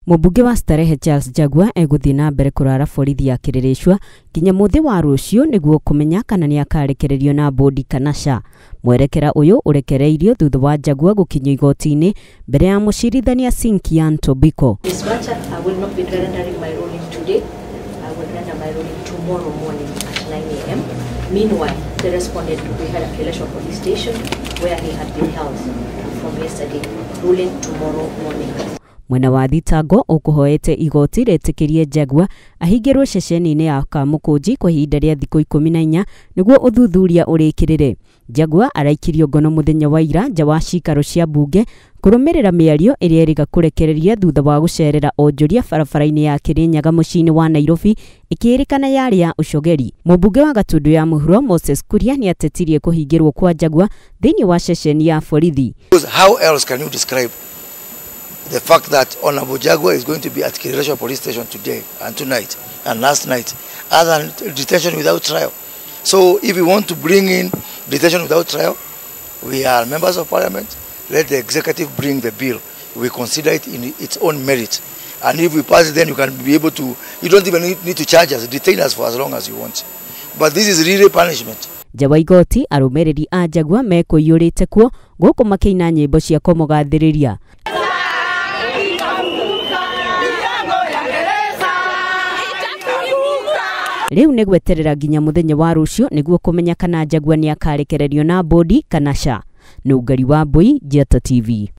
Mũmbunge wa Starehe Charles Njagua eguthii na mbere kurara borithi ya Kĩrĩrĩcua kinya muthi wa rũciũ nĩguo kũmenya kana nĩ akarekererio na bodi kana ca. Mwerekera uyu urekereirio thutha wa Njagua gukinya igoti-inĩ mbere ya mũcirithania Cynthia Tobiko. This matter, I will not be rendering my ruling today. I will render my ruling tomorrow morning at 9 a.m. Meanwhile, the respondent will be held at Kĩrĩrĩcua police station where he had been held from yesterday. Ruling tomorrow morning. Mwena wa thitango ukuhoete igoti rĩtĩkĩrie Njagua ahingĩrwo ceceni-inĩ ya Kamũkũnji kwa ihinda rĩa thikũ 14 nĩguo ũthuthuria ũrĩkĩrĩre. Njagua araikirio ngono mũthenya wa ira nja wa cikaro cia mbunge kũrũmĩrĩra mĩario ĩrĩa ĩrĩga kũrekereria thutha wa gũcerera onjoria barabara-inĩ ya Kĩrĩnyaga mũciĩ-inĩ wa Nairobi ĩkĩrĩkana yarĩ ya ũcogeri. Mũmbunge wa Gatundu ya Mũhuro Moses Kuria nĩ atetirie kũhingĩrwo kwa Njagua thĩinĩ wa ceceni ya borithi. How else can you describe the fact that Honorable Njagua is going to be at Kĩrĩrĩcua police station today and tonight and last night other than detention without trial? So if we want to bring in detention without trial, we are members of parliament. Let the executive bring the bill. We consider it in its own merit. And if we pass it, then you can be able to, you don't even need to charge us, detain us for as long as you want. But this is really punishment. Jawa igoti arũmĩrĩri a Njagua mekũiyũrĩte kuo gũkũ makĩina nyĩmbo cia kũmũgathĩrĩria. Riu nĩ gweterera nginya mũthenya wa rũciũ nĩguo kũmenya kana Njagua nĩ akarekererio na bodi kana ca. Nũngari wa Mbui, Njata TV.